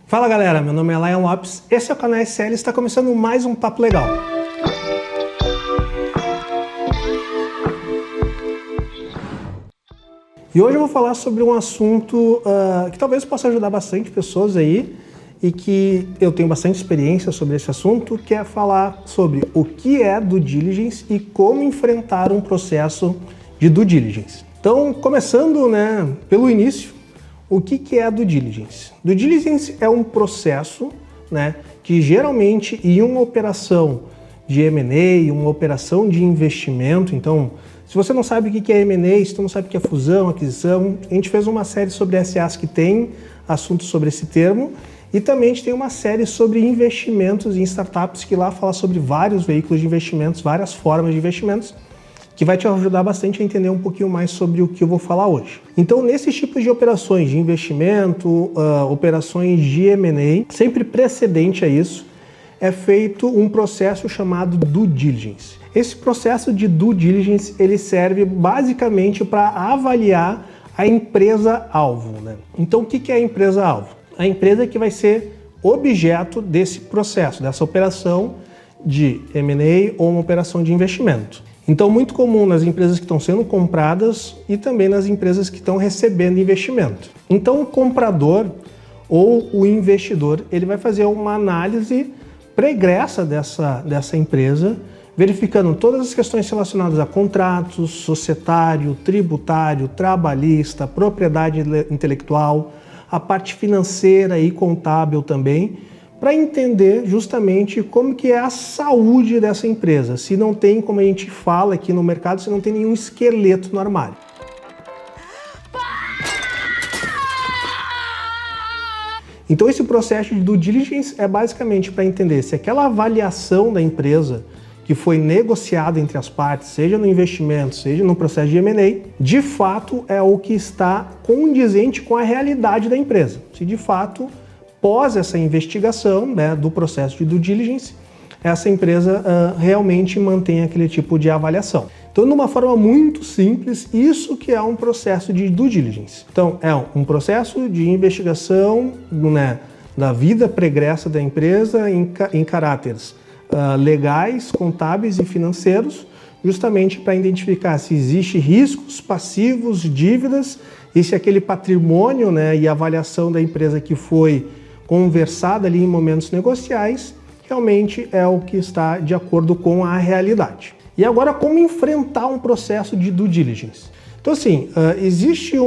Fala galera, meu nome é Lion Lopes, esse é o canal SL e está começando mais um Papo Legal. E hoje eu vou falar sobre um assunto que talvez possa ajudar bastante pessoas aí e que eu tenho bastante experiência sobre esse assunto, que é falar sobre o que é due diligence e como enfrentar um processo de due diligence. Então, começando pelo início, o que é due diligence? Due diligence é um processo que geralmente em uma operação de M&A, uma operação de investimento, então se você não sabe o que é M&A, se você não sabe o que é fusão, aquisição, a gente fez uma série sobre SAs que tem assuntos sobre esse termo e também a gente tem uma série sobre investimentos em startups que lá fala sobre vários veículos de investimentos, várias formas de investimentos, que vai te ajudar bastante a entender um pouquinho mais sobre o que eu vou falar hoje. Então, nesses tipos de operações de investimento, operações de M&A, sempre precedente a isso, é feito um processo chamado due diligence. Esse processo de due diligence, ele serve basicamente para avaliar a empresa-alvo. Então, o que é a empresa-alvo? A empresa que vai ser objeto desse processo, dessa operação de M&A ou uma operação de investimento. Então, muito comum nas empresas que estão sendo compradas e também nas empresas que estão recebendo investimento. Então, o comprador ou o investidor, ele vai fazer uma análise pregressa dessa empresa, verificando todas as questões relacionadas a contratos, societário, tributário, trabalhista, propriedade intelectual, a parte financeira e contábil também, para entender justamente como que é a saúde dessa empresa, se não tem, como a gente fala aqui no mercado, se não tem nenhum esqueleto no armário. Então esse processo de due diligence é basicamente para entender se aquela avaliação da empresa que foi negociada entre as partes, seja no investimento, seja no processo de M&A, de fato é o que está condizente com a realidade da empresa. Se de fato, após essa investigação do processo de due diligence, essa empresa realmente mantém aquele tipo de avaliação. Então, de uma forma muito simples, isso que é um processo de due diligence. Então, é um processo de investigação da vida pregressa da empresa em caráteres legais, contábeis e financeiros, justamente para identificar se existe riscos, passivos, dívidas e se aquele patrimônio e avaliação da empresa que foi conversada ali em momentos negociais, realmente é o que está de acordo com a realidade. E agora, como enfrentar um processo de due diligence? Então, assim, existe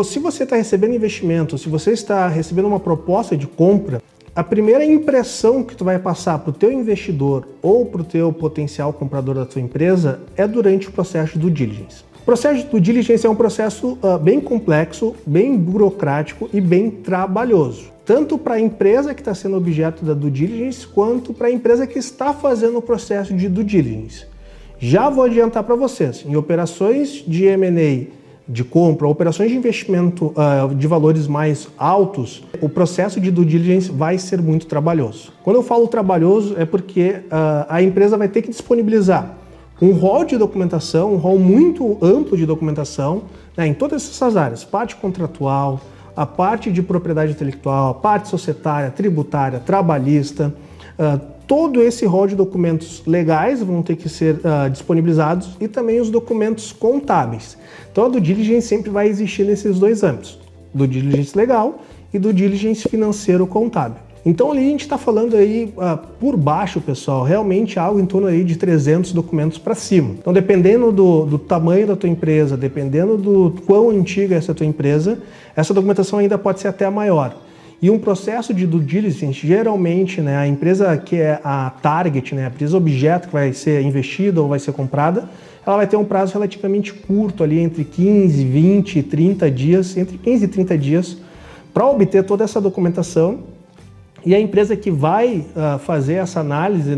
se você está recebendo investimento, se você está recebendo uma proposta de compra, a primeira impressão que tu vai passar para o teu investidor ou para o teu potencial comprador da tua empresa é durante o processo de due diligence. O processo de due diligence é um processo bem complexo, bem burocrático e bem trabalhoso. Tanto para a empresa que está sendo objeto da due diligence, quanto para a empresa que está fazendo o processo de due diligence. Já vou adiantar para vocês, em operações de M&A, de compra, operações de investimento de valores mais altos, o processo de due diligence vai ser muito trabalhoso. Quando eu falo trabalhoso, é porque a empresa vai ter que disponibilizar um rol de documentação, um rol muito amplo de documentação, em todas essas áreas, parte contratual, a parte de propriedade intelectual, a parte societária, tributária, trabalhista, todo esse rol de documentos legais vão ter que ser disponibilizados e também os documentos contábeis. Então a due diligence sempre vai existir nesses dois âmbitos, due diligence legal e due diligence financeiro contábil. Então ali a gente está falando aí por baixo, pessoal, realmente algo em torno aí de 300 documentos para cima. Então dependendo do tamanho da tua empresa, dependendo do quão antiga é essa tua empresa, essa documentação ainda pode ser até maior. E um processo de due diligence, geralmente, a empresa que é a target, a empresa objeto que vai ser investida ou vai ser comprada, ela vai ter um prazo relativamente curto ali, entre 15, 20, 30 dias, entre 15 e 30 dias, para obter toda essa documentação. E a empresa que vai fazer essa análise,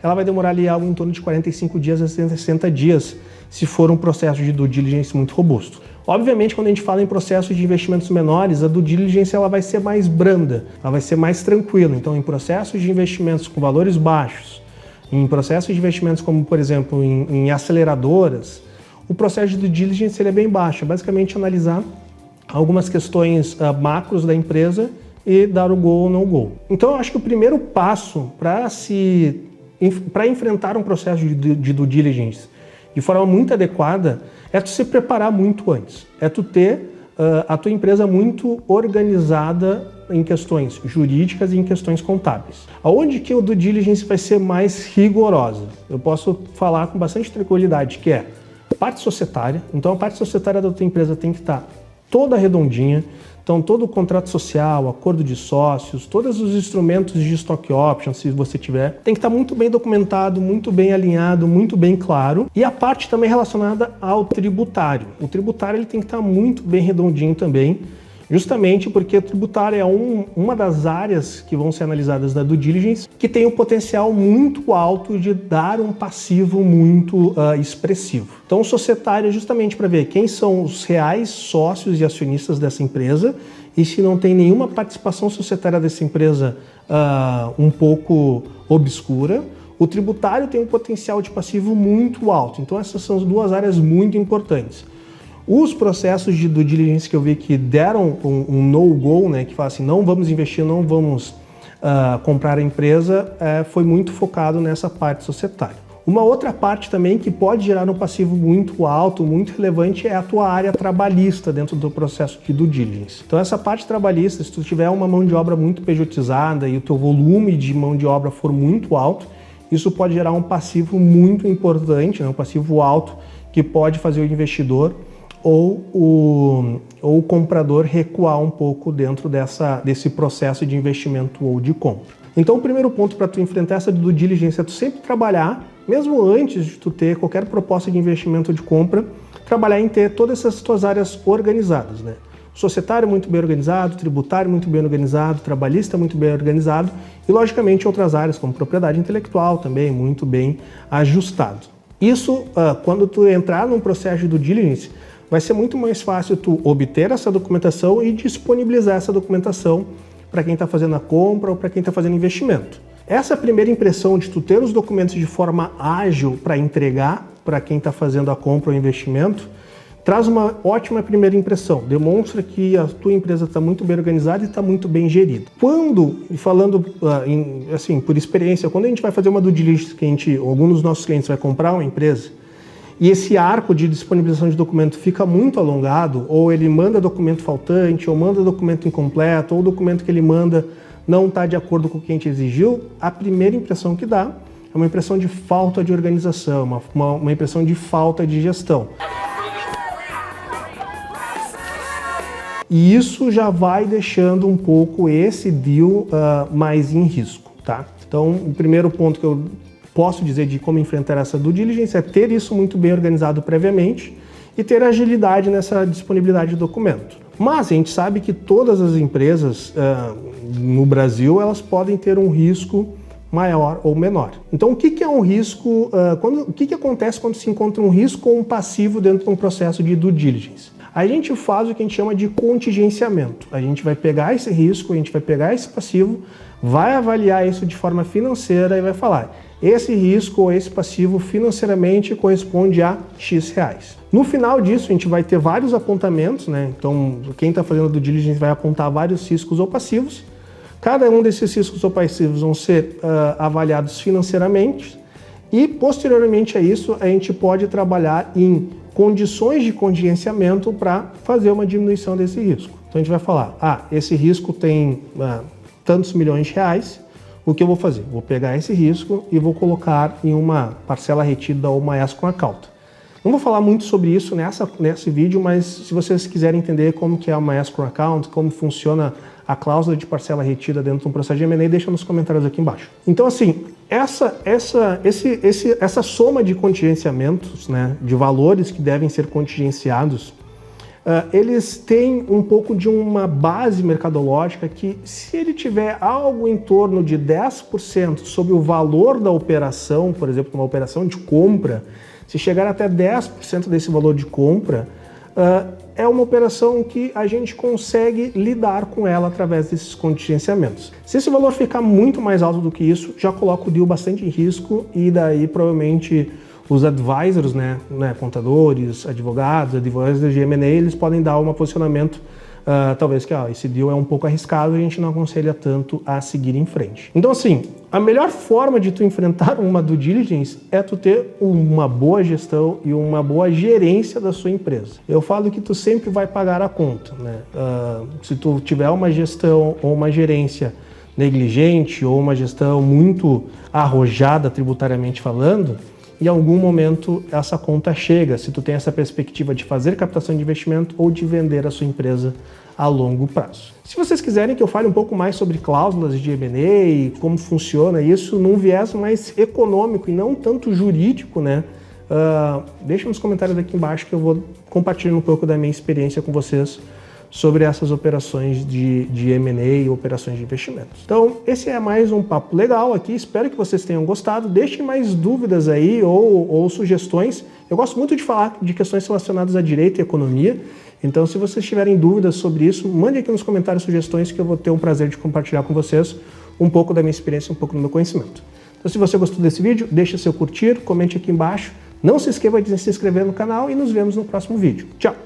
ela vai demorar ali algo em torno de 45 dias a 60 dias, se for um processo de due diligence muito robusto. Obviamente, quando a gente fala em processos de investimentos menores, a due diligence ela vai ser mais branda, ela vai ser mais tranquila. Então, em processos de investimentos com valores baixos, em processos de investimentos como, por exemplo, em aceleradoras, o processo de due diligence ele é bem baixo. É basicamente analisar algumas questões macros da empresa e dar o go ou não go. Então eu acho que o primeiro passo para enfrentar um processo de due diligence de forma muito adequada é tu se preparar muito antes, é tu ter a tua empresa muito organizada em questões jurídicas e em questões contábeis. Aonde que o due diligence vai ser mais rigorosa? Eu posso falar com bastante tranquilidade, que é parte societária. Então a parte societária da tua empresa tem que estar toda redondinha. Então todo o contrato social, acordo de sócios, todos os instrumentos de stock option, se você tiver, tem que estar muito bem documentado, muito bem alinhado, muito bem claro. E a parte também relacionada ao tributário. O tributário ele tem que estar muito bem redondinho também, justamente porque o tributário é uma das áreas que vão ser analisadas da due diligence, que tem um potencial muito alto de dar um passivo muito expressivo. Então, o societário é justamente para ver quem são os reais sócios e acionistas dessa empresa e se não tem nenhuma participação societária dessa empresa um pouco obscura. O tributário tem um potencial de passivo muito alto. Então, essas são as duas áreas muito importantes. Os processos de due diligence que eu vi que deram um no-go, né, que fala assim, não vamos investir, não vamos comprar a empresa, foi muito focado nessa parte societária. Uma outra parte também que pode gerar um passivo muito alto, muito relevante, é a tua área trabalhista dentro do processo de due diligence. Então essa parte trabalhista, se tu tiver uma mão de obra muito pejotizada e o teu volume de mão de obra for muito alto, isso pode gerar um passivo muito importante, né, um passivo alto que pode fazer o investidor ou o comprador recuar um pouco dentro desse processo de investimento ou de compra. Então o primeiro ponto para tu enfrentar essa due diligence é tu sempre trabalhar, mesmo antes de tu ter qualquer proposta de investimento ou de compra, trabalhar em ter todas essas tuas áreas organizadas, né? Societário muito bem organizado, tributário muito bem organizado, trabalhista muito bem organizado e logicamente outras áreas como propriedade intelectual também muito bem ajustado. Isso, quando tu entrar num processo de due diligence, vai ser muito mais fácil tu obter essa documentação e disponibilizar essa documentação para quem está fazendo a compra ou para quem está fazendo investimento. Essa primeira impressão de tu ter os documentos de forma ágil para entregar para quem está fazendo a compra ou investimento, traz uma ótima primeira impressão, demonstra que a tua empresa está muito bem organizada e está muito bem gerida. Falando assim, por experiência, quando a gente vai fazer uma due diligence, que algum dos nossos clientes vai comprar uma empresa, e esse arco de disponibilização de documento fica muito alongado, ou ele manda documento faltante, ou manda documento incompleto, ou o documento que ele manda não está de acordo com o que a gente exigiu, a primeira impressão que dá é uma impressão de falta de organização, uma impressão de falta de gestão. E isso já vai deixando um pouco esse deal mais em risco, tá? Então, o primeiro ponto que eu posso dizer de como enfrentar essa due diligence é ter isso muito bem organizado previamente e ter agilidade nessa disponibilidade de documento. Mas a gente sabe que todas as empresas no Brasil, elas podem ter um risco maior ou menor. Então, o que é um risco? O que acontece quando se encontra um risco ou um passivo dentro de um processo de due diligence? A gente faz o que a gente chama de contingenciamento. A gente vai pegar esse risco, a gente vai pegar esse passivo, vai avaliar isso de forma financeira e vai falar: esse risco ou esse passivo financeiramente corresponde a X reais. No final disso, a gente vai ter vários apontamentos, né? Então, quem está fazendo due diligence vai apontar vários riscos ou passivos. Cada um desses riscos ou passivos vão ser avaliados financeiramente e, posteriormente a isso, a gente pode trabalhar em condições de contingenciamento para fazer uma diminuição desse risco. Então, a gente vai falar, esse risco tem tantos milhões de reais, o que eu vou fazer? Vou pegar esse risco e vou colocar em uma parcela retida ou uma escrow account. Não vou falar muito sobre isso nesse vídeo, mas se vocês quiserem entender como que é uma escrow account, como funciona a cláusula de parcela retida dentro de um processo de M&A, deixa nos comentários aqui embaixo. Então, assim, essa soma de contingenciamentos, né, de valores que devem ser contingenciados, eles têm um pouco de uma base mercadológica que, se ele tiver algo em torno de 10% sobre o valor da operação, por exemplo, uma operação de compra, se chegar até 10% desse valor de compra, é uma operação que a gente consegue lidar com ela através desses contingenciamentos. Se esse valor ficar muito mais alto do que isso, já coloca o deal bastante em risco e daí provavelmente os advisors, né, contadores, advogados de M&A, eles podem dar um posicionamento talvez que esse deal é um pouco arriscado e a gente não aconselha tanto a seguir em frente. Então assim, a melhor forma de tu enfrentar uma due diligence é tu ter uma boa gestão e uma boa gerência da sua empresa. Eu falo que tu sempre vai pagar a conta, né? Se tu tiver uma gestão ou uma gerência negligente ou uma gestão muito arrojada tributariamente falando, em algum momento essa conta chega, se tu tem essa perspectiva de fazer captação de investimento ou de vender a sua empresa a longo prazo. Se vocês quiserem que eu fale um pouco mais sobre cláusulas de M&A e como funciona isso num viés mais econômico e não tanto jurídico, né? Deixa nos comentários aqui embaixo que eu vou compartilhar um pouco da minha experiência com vocês sobre essas operações de M&A e operações de investimentos. Então, esse é mais um papo legal aqui, espero que vocês tenham gostado. Deixem mais dúvidas aí ou sugestões. Eu gosto muito de falar de questões relacionadas a direito e economia, então se vocês tiverem dúvidas sobre isso, mande aqui nos comentários sugestões que eu vou ter o prazer de compartilhar com vocês um pouco da minha experiência, um pouco do meu conhecimento. Então, se você gostou desse vídeo, deixa seu curtir, comente aqui embaixo. Não se esqueça de se inscrever no canal e nos vemos no próximo vídeo. Tchau!